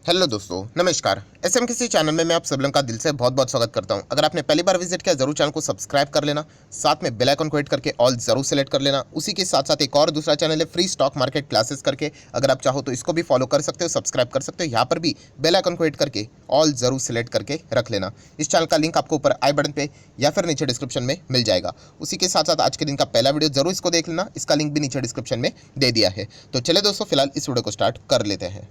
Hello दोस्तों, नमस्कार। SM किसी चैनल में मैं आप सब लोगों का दिल से बहुत बहुत स्वागत करता हूं। अगर आपने पहली बार विजिट किया जरूर चैनल को सब्सक्राइब कर लेना, साथ में बेल आइकन को हिट करके ऑल जरूर सेलेक्ट कर लेना। उसी के साथ साथ एक और दूसरा चैनल है फ्री स्टॉक मार्केट क्लासेस करके, अगर आप चाहो तो इसको भी फॉलो कर सकते हो, सब्सक्राइब कर सकते हो। यहाँ पर भी बेल आइकन को हिट करके ऑल जरूर सेलेक्ट करके रख लेना। इस चैनल का लिंक आपको ऊपर आई बटन पे या फिर नीचे डिस्क्रिप्शन में मिल जाएगा। उसी के साथ साथ आज के दिन का पहला वीडियो जरूर इसको देख लेना, इसका लिंक भी नीचे डिस्क्रिप्शन में दे दिया है। तो चले दोस्तों, फिलहाल इस वीडियो को स्टार्ट कर लेते हैं।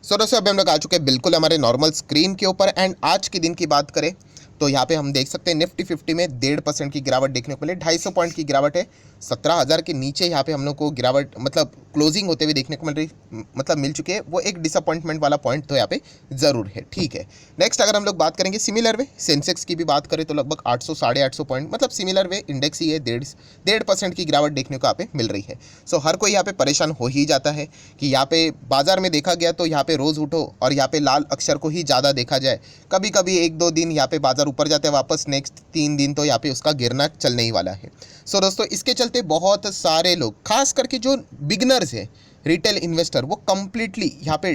दोस्तों अभी हम लोग आ चुके हैं बिल्कुल हमारे नॉर्मल स्क्रीन के ऊपर। एंड आज के दिन की बात करें तो यहाँ पे हम देख सकते हैं निफ्टी 50 में 1.5% की गिरावट देखने को मिली, 250 पॉइंट की गिरावट है। 17,000 के नीचे यहाँ पे हम लोग को गिरावट मतलब क्लोजिंग होते हुए देखने को मिल रही, मतलब मिल चुके हैं। वो एक डिसअपॉइंटमेंट वाला पॉइंट तो यहाँ पे ज़रूर है, ठीक है। नेक्स्ट अगर हम लोग बात करेंगे सिमिलर वे सेंसेक्स की भी बात करें तो लगभग 800 850 पॉइंट, मतलब सिमिलर वे इंडेक्स ही है, 1.5% की गिरावट देखने को यहाँ पे मिल रही है। सो हर कोई यहाँ पे परेशान हो ही जाता है कि यहाँ पे बाजार में देखा गया तो यहाँ पे रोज़ उठो और यहाँ पे लाल अक्षर को ही ज़्यादा देखा जाए। कभी कभी एक दो दिन यहाँ पे बाजार ऊपर जाते हैं, वापस नेक्स्ट 3 दिन तो यहाँ पे उसका गिरना चलने ही वाला है। सो दोस्तों इसके चलते बहुत सारे लोग, खास करके जो बिगनर्स हैं, रिटेल इन्वेस्टर, वो कंप्लीटली यहाँ पे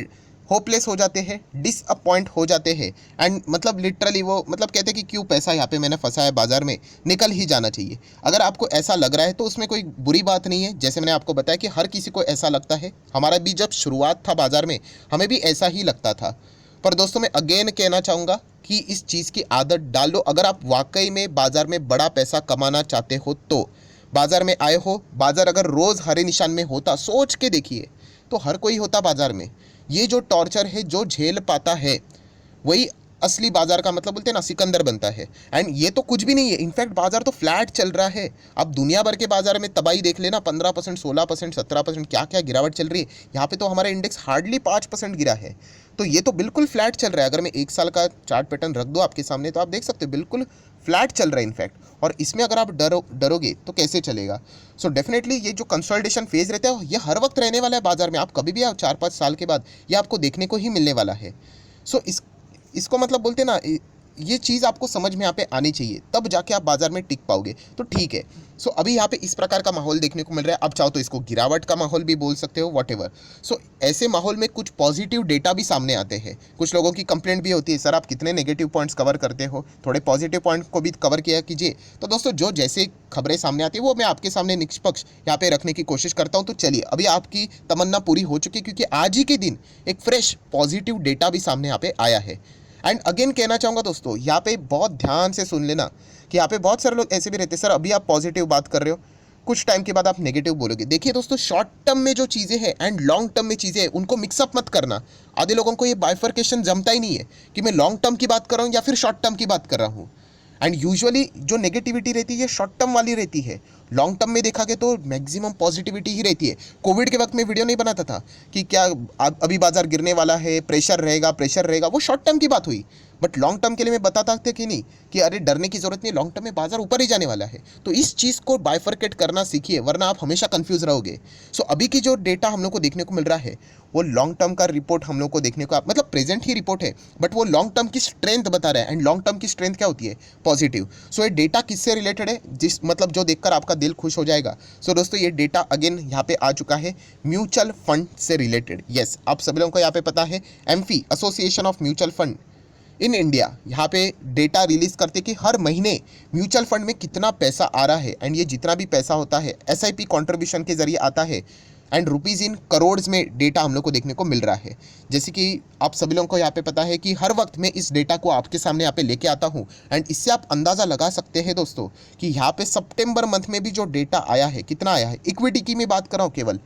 होपलेस हो जाते हैं, डिसअपॉइंट हो जाते हैं। एंड मतलब लिटरली वो मतलब कहते हैं कि क्यों पैसा यहाँ पे मैंने फंसा है बाजार में, निकल ही जाना चाहिए। अगर आपको ऐसा लग रहा है तो उसमें कोई बुरी बात नहीं है। जैसे मैंने आपको बताया कि हर किसी को ऐसा लगता है, हमारा भी जब शुरुआत था बाजार में हमें भी ऐसा ही लगता था। पर दोस्तों मैं अगेन कहना चाहूँगा कि इस चीज़ की आदत डाल लो। अगर आप वाकई में बाजार में बड़ा पैसा कमाना चाहते हो तो बाजार में आए हो, बाजार अगर रोज़ हरे निशान में होता, सोच के देखिए, तो हर कोई होता बाजार में। ये जो टॉर्चर है जो झेल पाता है वही असली बाजार का मतलब बोलते हैं ना सिकंदर बनता है। एंड ये तो कुछ भी नहीं है, इनफैक्ट बाजार तो फ्लैट चल रहा है। अब दुनिया भर के बाजार में तबाही देख लेना, 15%, 16%, 17%, क्या क्या गिरावट चल रही है। यहाँ पे तो हमारा इंडेक्स हार्डली 5% गिरा है। तो ये तो बिल्कुल फ्लैट चल रहा है। अगर मैं 1 साल का चार्ट पैटर्न रख दूँ आपके सामने तो आप देख सकते हो बिल्कुल फ्लैट चल रहा है इनफैक्ट। और इसमें अगर आप डरोगे तो कैसे चलेगा। सो डेफिनेटली ये जो कंसोलिडेशन फेज रहता है ये हर वक्त रहने वाला है बाजार में। आप कभी भी आओ 4-5 साल के बाद ये आपको देखने को ही मिलने वाला है। सो इसको मतलब बोलते ना, ये चीज़ आपको समझ में यहाँ पे आनी चाहिए, तब जाके आप बाजार में टिक पाओगे। तो ठीक है। सो अभी यहाँ पे इस प्रकार का माहौल देखने को मिल रहा है। अब चाहो तो इसको गिरावट का माहौल भी बोल सकते हो, वॉटेवर। सो ऐसे माहौल में कुछ पॉजिटिव डेटा भी सामने आते हैं। कुछ लोगों की कंप्लेंट भी होती है, सर आप कितने नेगेटिव पॉइंट्स कवर करते हो, थोड़े पॉजिटिव पॉइंट को भी कवर किया कीजिए। तो दोस्तों जो जैसे खबरें सामने आती है वो मैं आपके सामने निष्पक्ष यहाँ पे रखने की कोशिश करता हूँ। तो चलिए, अभी आपकी तमन्ना पूरी हो चुकी है क्योंकि आज ही के दिन एक फ्रेश पॉजिटिव डेटा भी सामने यहाँ पे आया है। एंड अगेन कहना चाहूँगा दोस्तों, यहाँ पे बहुत ध्यान से सुन लेना कि यहाँ पे बहुत सारे लोग ऐसे भी रहते हैं, सर अभी आप पॉजिटिव बात कर रहे हो, कुछ टाइम के बाद आप नेगेटिव बोलोगे। देखिए दोस्तों, शॉर्ट टर्म में जो चीज़ें हैं एंड लॉन्ग टर्म में चीज़ें हैं उनको मिक्सअप मत करना। आधे लोगों को ये बाइफर्केशन जमता ही नहीं है कि मैं लॉन्ग टर्म की बात कर रहा हूँ या फिर शॉर्ट टर्म की बात कर रहा हूँ। एंड यूजुअली जो नेगेटिविटी रहती है ये शॉर्ट टर्म वाली रहती है। लॉन्ग टर्म में देखा गया तो मैक्सिमम पॉजिटिविटी ही रहती है। कोविड के वक्त में वीडियो नहीं बनाता था कि क्या अभी बाजार गिरने वाला है, प्रेशर रहेगा, प्रेशर रहेगा, वो शॉर्ट टर्म की बात हुई। बट लॉन्ग टर्म के लिए मैं बताता था कि नहीं, कि अरे डरने की जरूरत नहीं, लॉन्ग टर्म में बाजार ऊपर ही जाने वाला है। तो इस चीज़ को बाइफर्केट करना सीखिए, वरना आप हमेशा कंफ्यूज रहोगे। सो अभी की जो डेटा हम लोग को देखने को मिल रहा है वो लॉन्ग टर्म का रिपोर्ट हम लोग को देखने को, मतलब प्रेजेंट ही रिपोर्ट है, बट वो लॉन्ग टर्म की स्ट्रेंथ बता रहा है। एंड लॉन्ग टर्म की स्ट्रेंथ क्या होती है? पॉजिटिव। सो ये डेटा किससे रिलेटेड है, जिस मतलब जो देखकर आपका दिल खुश हो जाएगा। सो दोस्तों ये डेटा अगेन यहाँ पे आ चुका है म्यूचुअल फंड से रिलेटेड। यस, आप सभी लोगों को यहाँ पे पता है, amphi association of mutual fund in India यहाँ पे डेटा रिलीज करते कि हर महीने म्यूचुअल फंड में कितना पैसा आ रहा है। एंड ये जितना भी पैसा होता है एसआईपी कंट्रीब्यूशन के जरिए आता है। एंड रुपीज़ इन करोड्स में डेटा हम लोग को देखने को मिल रहा है। जैसे कि आप सभी लोगों को यहाँ पे पता है कि हर वक्त मैं इस डेटा को आपके सामने यहाँ पे लेके आता हूँ। एंड इससे आप अंदाज़ा लगा सकते हैं दोस्तों कि यहाँ पे सितंबर मंथ में भी जो डेटा आया है, कितना आया है। इक्विटी की मैं बात कर रहा हूँ, केवल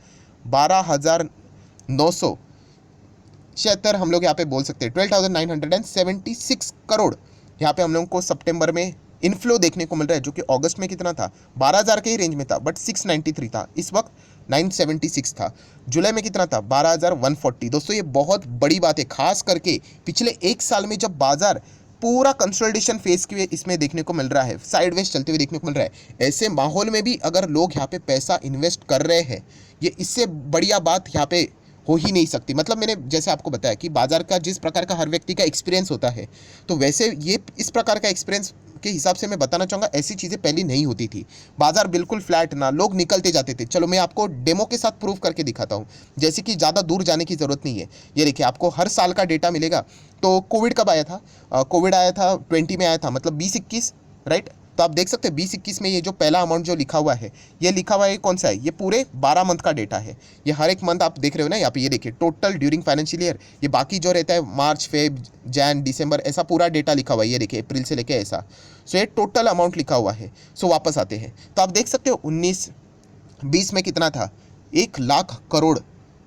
12,976 हम लोग यहाँ पे बोल सकते हैं, 12,976 करोड़ यहाँ पे हम लोगों को सितंबर में इनफ्लो देखने को मिल रहा है, जो कि अगस्त में कितना था, 12,000 के ही रेंज में था, बट 693 था, इस वक्त 976 था। जुलाई में कितना था, 12,140। दोस्तों ये बहुत बड़ी बात है, खास करके पिछले 1 साल में जब बाजार पूरा कंसोलिडेशन फेज के इसमें देखने को मिल रहा है, साइडवेज चलते हुए देखने को मिल रहा है। ऐसे माहौल में भी अगर लोग यहाँ पे पैसा इन्वेस्ट कर रहे हैं, ये इससे बढ़िया बात यहाँ पे हो ही नहीं सकती। मतलब मैंने जैसे आपको बताया कि बाजार का जिस प्रकार का हर व्यक्ति का एक्सपीरियंस होता है, तो वैसे ये इस प्रकार का एक्सपीरियंस के हिसाब से मैं बताना चाहूँगा, ऐसी चीज़ें पहले नहीं होती थी। बाजार बिल्कुल फ्लैट ना, लोग निकलते जाते थे। चलो मैं आपको डेमो के साथ प्रूव करके दिखाता हूँ, जैसे कि ज़्यादा दूर जाने की ज़रूरत नहीं है। ये देखिए, आपको हर साल का डेटा मिलेगा। तो कोविड कब आया था? कोविड आया था 20 में आया था, मतलब 20-21, राइट। तो आप देख सकते हैं 20-21 में ये जो पहला अमाउंट जो लिखा हुआ है, ये लिखा हुआ है कौन सा है? ये पूरे 12 मंथ का डेटा है। ये हर एक मंथ आप देख रहे हो ना यहाँ पे, ये देखिए टोटल ड्यूरिंग फाइनेंशियल ईयर। ये बाकी जो रहता है मार्च, फेब, जैन, दिसंबर, ऐसा पूरा डेटा लिखा हुआ है। ये देखिए अप्रैल से लेके ऐसा। सो ये टोटल अमाउंट लिखा हुआ है। सो वापस आते हैं तो आप देख सकते हो 19-20 में कितना था? 1 लाख करोड़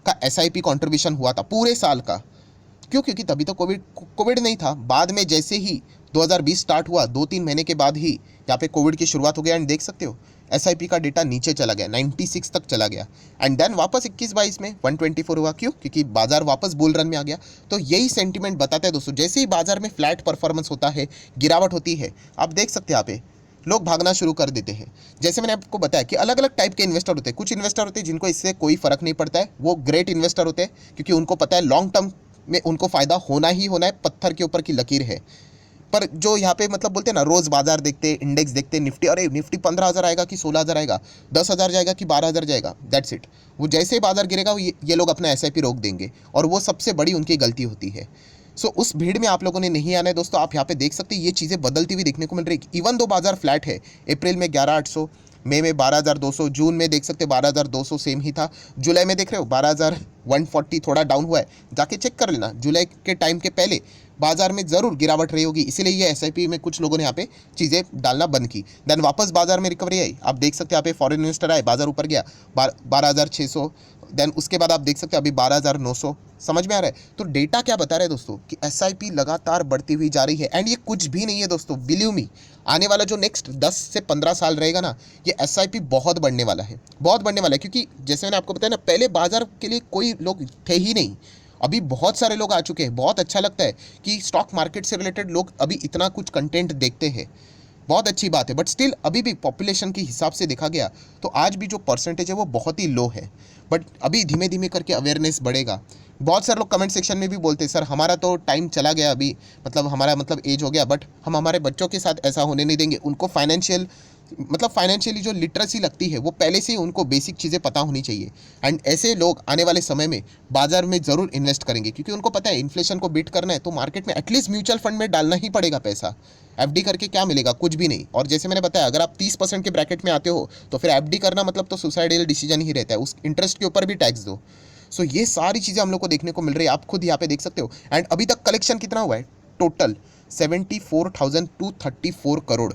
का SIP कॉन्ट्रीब्यूशन हुआ था पूरे साल का। क्यों? क्योंकि तभी तो कोविड कोविड नहीं था। बाद में जैसे ही 2020 स्टार्ट हुआ, 2-3 महीने के बाद ही यहाँ पे कोविड की शुरुआत हो गया। एंड देख सकते हो SIP का डेटा नीचे चला गया, 96 तक चला गया। एंड देन वापस 21-22 में 124 हुआ। क्यों? क्योंकि बाजार वापस बुल रन में आ गया। तो यही सेंटीमेंट बताता है दोस्तों, जैसे ही बाजार में फ्लैट परफॉर्मेंस होता है, गिरावट होती है, आप देख सकते हैं यहाँ पे लोग भागना शुरू कर देते हैं। जैसे मैंने आपको बताया कि अलग अलग टाइप के इन्वेस्टर होते हैं। कुछ इन्वेस्टर होते हैं जिनको इससे कोई फर्क नहीं पड़ता है, वो ग्रेट इन्वेस्टर होते हैं, क्योंकि उनको पता है लॉन्ग टर्म में उनको फ़ायदा होना ही होना है, पत्थर के ऊपर की लकीर है। पर जो यहाँ पे मतलब बोलते हैं ना, रोज़ बाजार देखते, इंडेक्स देखते, निफ्टी, अरे निफ्टी 15,000 आएगा कि 16,000 आएगा, 10,000 जाएगा कि 12,000 जाएगा, दैट्स इट। वो जैसे ही बाजार गिरेगा ये लोग अपना SIP रोक देंगे, और वो सबसे बड़ी उनकी गलती होती है। सो उस भीड़ में आप लोगों ने नहीं आना है दोस्तों। आप यहाँ पे देख सकते हैं ये चीज़ें बदलती हुई देखने को मिल रही है। इवन दो बाजार फ्लैट है, अप्रैल में 11,800, मई में 12,200, जून में देख सकते 12,200 सेम ही था। जुलाई में देख रहे हो 12,140 थोड़ा डाउन हुआ है, जाके चेक कर लेना। जुलाई के टाइम के पहले बाजार में ज़रूर गिरावट रही होगी, इसीलिए ये SIP में कुछ लोगों ने यहाँ पे चीज़ें डालना बंद की। देन वापस बाजार में रिकवरी आई, आप देख सकते हैं यहाँ पे फॉरेन इन्वेस्टर आए, बाजार ऊपर गया 12,600। देन उसके बाद आप देख सकते हैं अभी 12,900। समझ में आ रहा है? तो डेटा क्या बता रहा है दोस्तों कि SIP लगातार बढ़ती हुई जा रही है। एंड ये कुछ भी नहीं है दोस्तों, बिलीव मी, आने वाला जो नेक्स्ट 10 से 15 साल रहेगा ना, ये SIP बहुत बढ़ने वाला है, बहुत बढ़ने वाला है। क्योंकि जैसे मैंने आपको बताया ना, पहले बाजार के लिए कोई लोग थे ही नहीं, अभी बहुत सारे लोग आ चुके हैं। बहुत अच्छा लगता है कि स्टॉक मार्केट से रिलेटेड लोग अभी इतना कुछ कंटेंट देखते हैं, बहुत अच्छी बात है। बट स्टिल अभी भी पॉपुलेशन के हिसाब से देखा गया तो आज भी जो परसेंटेज है वो बहुत ही लो है। बट अभी धीमे धीमे करके अवेयरनेस बढ़ेगा। बहुत सारे लोग कमेंट सेक्शन में भी बोलते हैं, सर हमारा तो टाइम चला गया अभी, मतलब हमारा मतलब एज हो गया, बट हम हमारे बच्चों के साथ ऐसा होने नहीं देंगे। उनको फाइनेंशियली जो लिटरेसी लगती है, वो पहले से ही उनको बेसिक चीज़ें पता होनी चाहिए। एंड ऐसे लोग आने वाले समय में बाजार में ज़रूर इन्वेस्ट करेंगे, क्योंकि उनको पता है इन्फ्लेशन को बीट करना है तो मार्केट में एटलीस्ट म्यूचुअल फंड में डालना ही पड़ेगा पैसा। FD करके क्या मिलेगा? कुछ भी नहीं। और जैसे मैंने बताया, अगर आप 30% के ब्रैकेट में आते हो तो फिर FD करना मतलब तो सुसाइडल डिसीजन ही रहता है, उस इंटरेस्ट के ऊपर भी टैक्स दो। सो ये सारी चीज़ें हम लोग को देखने को मिल रही है, आप खुद यहाँ पे देख सकते हो। एंड अभी तक कलेक्शन कितना हुआ है? टोटल 74,234 करोड़।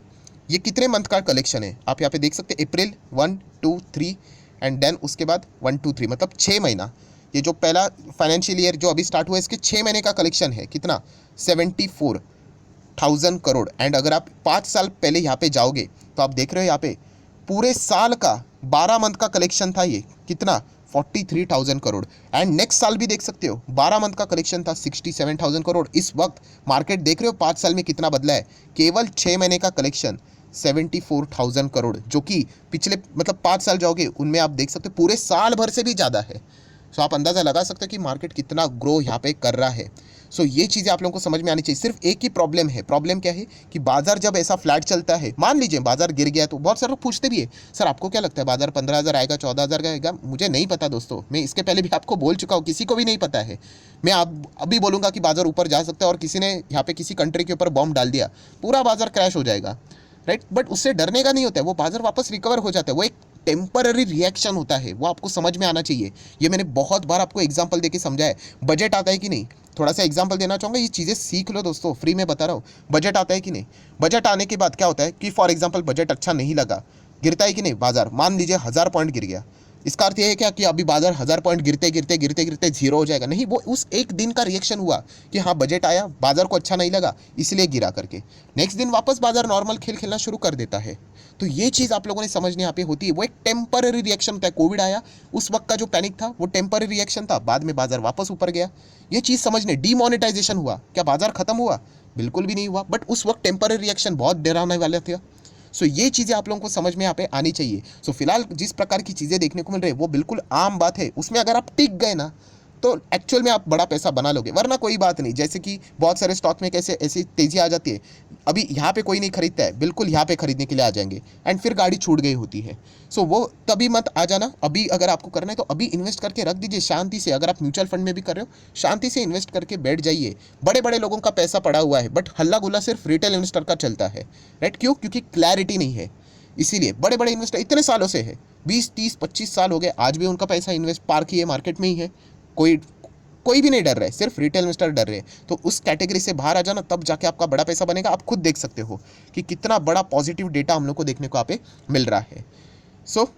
ये कितने मंथ का कलेक्शन है आप यहाँ पे देख सकते हैं? अप्रैल 1, 2, 3 एंड देन उसके बाद 1, 2, 3, मतलब 6 महीना। ये जो पहला फाइनेंशियल ईयर जो अभी स्टार्ट हुआ है, इसके 6 महीने का कलेक्शन है कितना? 74,000 करोड़। एंड अगर आप 5 साल पहले यहाँ पे जाओगे तो आप देख रहे हो यहाँ पे पूरे साल का 12 मंथ का कलेक्शन था, ये कितना? 43,000 करोड़। एंड नेक्स्ट साल भी देख सकते हो 12 मंथ का कलेक्शन था 67,000 करोड़। इस वक्त मार्केट देख रहे हो 5 साल में कितना बदला है? केवल 6 महीने का कलेक्शन 74,000 करोड़, जो कि पिछले मतलब 5 साल जाओगे उनमें आप देख सकते हो पूरे साल भर से भी ज़्यादा है। सो आप अंदाज़ा लगा सकते हो कि मार्केट कितना ग्रो यहाँ पे कर रहा है। सो ये चीज़ें आप लोगों को समझ में आनी चाहिए। सिर्फ एक ही प्रॉब्लम है। प्रॉब्लम क्या है कि बाजार जब ऐसा फ्लैट चलता है, मान लीजिए बाजार गिर गया, तो बहुत सारे लोग पूछते भी है, सर आपको क्या लगता है बाजार 15,000 आएगा, 14,000 का आएगा? मुझे नहीं पता दोस्तों, मैं इसके पहले भी आपको बोल चुका हूँ, किसी को भी नहीं पता है। मैं आप अभी बोलूँगा कि बाजार ऊपर जा सकता है और किसी ने यहाँ पे किसी कंट्री के ऊपर बॉम्ब डाल दिया, पूरा बाजार क्रैश हो जाएगा, राइट। बट उससे डरने का नहीं होता है, वो बाजार वापस रिकवर हो जाता है। वो एक टेम्पररी रिएक्शन होता है, वो आपको समझ में आना चाहिए। ये मैंने बहुत बार आपको एग्जांपल देके समझाया है। बजट आता है कि नहीं, थोड़ा सा एग्जांपल देना चाहूँगा, ये चीज़ें सीख लो दोस्तों, फ्री में बता रहा हूँ। बजट आता है कि नहीं, बजट आने के बाद क्या होता है कि फॉर एग्जांपल बजट अच्छा नहीं लगा, गिरता है कि नहीं बाजार? मान लीजिए 1000 पॉइंट गिर गया, इसका अर्थ यह है क्या कि अभी बाजार 1000 पॉइंट गिरते गिरते गिरते गिरते जीरो हो जाएगा? नहीं, वो उस एक दिन का रिएक्शन हुआ कि हाँ बजट आया, बाजार को अच्छा नहीं लगा इसलिए गिरा करके, नेक्स्ट दिन वापस बाजार नॉर्मल खेल खेलना शुरू कर देता है। तो ये चीज़ आप लोगों ने समझने यहाँ पे होती है, वो एक टेम्पररी रिएक्शन होता है। कोविड आया, उस वक्त का जो पैनिक था वो टेम्पररी रिएक्शन था, बाद में बाजार वापस ऊपर गया। ये चीज़ समझने, डीमोनेटाइजेशन हुआ, क्या बाजार खत्म हुआ? बिल्कुल भी नहीं हुआ, बट उस वक्त टेम्पररी रिएक्शन बहुत डराने वाले थे। सो ये चीज़ें आप लोगों को समझ में यहाँ पे आनी चाहिए। सो फिलहाल जिस प्रकार की चीज़ें देखने को मिल रही है वो बिल्कुल आम बात है, उसमें अगर आप टिक गए ना तो एक्चुअल में आप बड़ा पैसा बना लोगे, वरना कोई बात नहीं। जैसे कि बहुत सारे स्टॉक में कैसे ऐसी तेजी आ जाती है, अभी यहाँ पे कोई नहीं खरीदता है, बिल्कुल यहाँ पे खरीदने के लिए आ जाएंगे एंड फिर गाड़ी छूट गई होती है। सो वो तभी मत आ जाना। अभी अगर आपको करना है तो अभी इन्वेस्ट करके रख दीजिए शांति से। अगर आप म्यूचुअल फंड में भी कर रहे हो, शांति से इन्वेस्ट करके बैठ जाइए। बड़े बड़े लोगों का पैसा पड़ा हुआ है, बट हल्ला गुल्ला सिर्फ रिटेल इन्वेस्टर का चलता है, राइट? क्यों? क्योंकि क्लैरिटी नहीं है। इसीलिए बड़े बड़े इन्वेस्टर इतने सालों से है, 20 30 25 साल हो गए, आज भी उनका पैसा इन्वेस्ट पार्क ही है, मार्केट में ही है। कोई कोई भी नहीं डर रहा है, सिर्फ रिटेल इन्वेस्टर डर रहे हैं। तो उस कैटेगरी से बाहर आ जाना, तब जाके आपका बड़ा पैसा बनेगा। आप खुद देख सकते हो कि कितना बड़ा पॉजिटिव डेटा हम लोग को देखने को यहाँ पे मिल रहा है। सो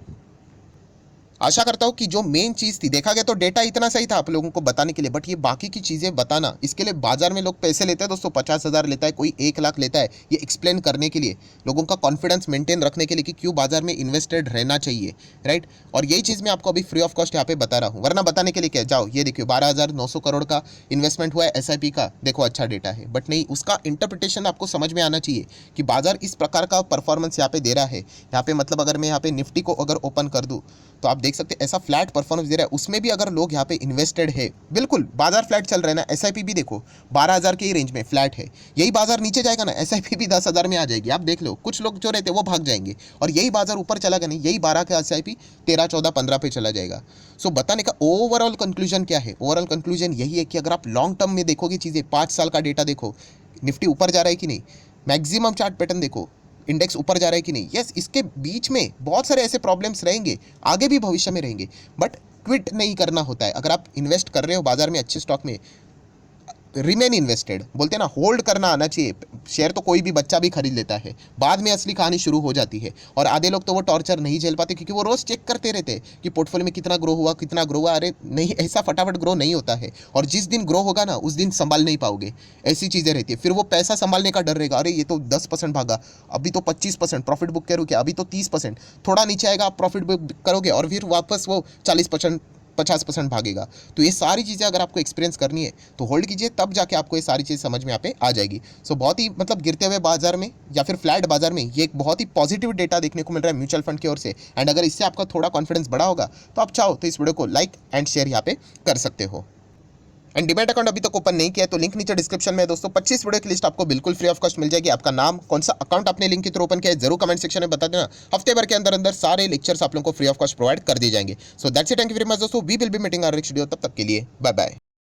आशा करता हूँ कि जो मेन चीज़ थी, देखा गया तो डेटा इतना सही था आप लोगों को बताने के लिए, बट ये बाकी की चीज़ें बताना, इसके लिए बाजार में लोग पैसे लेते हैं दोस्तों। 50,000 लेता है, कोई 1 लाख लेता है, ये एक्सप्लेन करने के लिए, लोगों का कॉन्फिडेंस मेंटेन रखने के लिए कि क्यों बाजार में इन्वेस्टेड रहना चाहिए, राइट? और यही चीज़ मैं आपको अभी फ्री ऑफ कॉस्ट यहाँ पे बता रहा हूँ, वरना बताने के लिए क्या, जाओ ये देखिए 12,900 करोड़ का इन्वेस्टमेंट हुआ है SIP का, देखो अच्छा डेटा है, बट नहीं, उसका इंटरप्रिटेशन आपको समझ में आना चाहिए कि बाजार इस प्रकार का परफॉर्मेंस यहाँ पे दे रहा है। यहाँ पे मतलब अगर मैं यहाँ पे निफ्टी को अगर ओपन कर दूँ तो आप देख सकते हैं ऐसा फ्लैट परफॉर्मेंस दे रहा है, उसमें भी अगर लोग यहाँ पे इन्वेस्टेड है, बिल्कुल बाजार फ्लैट चल रहा है ना। SIP भी देखो 12,000 के ही रेंज में फ्लैट है। यही बाजार नीचे जाएगा ना, SIP भी 10,000 में आ जाएगी। आप देख लो, कुछ लोग जो रहते हैं वो भाग जाएंगे, और यही बाजार ऊपर चला गया नहीं, यही 12 का SIP 13 14 15 पे चला जाएगा। सो बताने का ओवरऑल कंक्लूजन क्या है? ओवरऑल कंक्लूजन यही है कि अगर आप लॉन्ग टर्म में देखोगे चीज़ें, 5 साल का डेटा देखो, निफ्टी ऊपर जा रहा है कि नहीं, मैक्सिमम चार्ट पैटर्न देखो, इंडेक्स ऊपर जा रहा है कि नहीं। यस, इसके बीच में बहुत सारे ऐसे प्रॉब्लम्स रहेंगे, आगे भी भविष्य में रहेंगे, बट क्विट नहीं करना होता है। अगर आप इन्वेस्ट कर रहे हो बाजार में अच्छे स्टॉक में, रिमेन इन्वेस्टेड, बोलते हैं ना, होल्ड करना आना चाहिए। शेयर तो कोई भी बच्चा भी खरीद लेता है, बाद में असली कहानी शुरू हो जाती है। और आधे लोग तो वो टॉर्चर नहीं झेल पाते, क्योंकि वो रोज़ चेक करते रहते हैं कि पोर्टफोलियो में कितना ग्रो हुआ, कितना ग्रो हुआ। अरे नहीं, ऐसा फटाफट ग्रो नहीं होता है, और जिस दिन ग्रो होगा ना, उस दिन संभाल नहीं पाओगे। ऐसी चीज़ें रहती है, फिर वो पैसा संभालने का डर रहेगा। अरे ये तो 10% भागा, अभी तो 25% प्रॉफिट बुक करोगे, अभी तो 30%, थोड़ा नीचे आएगा आप प्रॉफिट बुक करोगे, और फिर वापस वो 40% 50% भागेगा। तो ये सारी चीज़ें अगर आपको एक्सपीरियंस करनी है तो होल्ड कीजिए, तब जाके आपको ये सारी चीज़ समझ में यहाँ पे आ जाएगी। सो बहुत ही मतलब गिरते हुए बाजार में या फिर फ्लैट बाजार में ये एक बहुत ही पॉजिटिव डेटा देखने को मिल रहा है म्यूचुअल फंड की ओर से। एंड अगर इससे आपका थोड़ा कॉन्फिडेंस बढ़ा होगा तो आप चाहो तो इस वीडियो को लाइक एंड शेयर यहाँ पे कर सकते हो। एंड डिमैट अकाउंट अभी तक ओपन नहीं किया है तो लिंक नीचे डिस्क्रिप्शन में है दोस्तों। 25 वीडियो की लिस्ट आपको बिल्कुल फ्री ऑफ कॉस्ट मिल जाएगी। आपका नाम, कौन सा अकाउंट आपने लिंक के थ्रू ओपन किया है, जरूर कमेंट सेक्शन में बता देना। हफ्ते भर के अंदर अंदर सारे लेक्चर्स आप लोगों को फ्री ऑफ कॉस्ट प्रोवाइड कर दिए जाएंगे। So that's it, thank you very much दोस्तों। We will be meeting our next video, तब तक के लिए बाय बाय।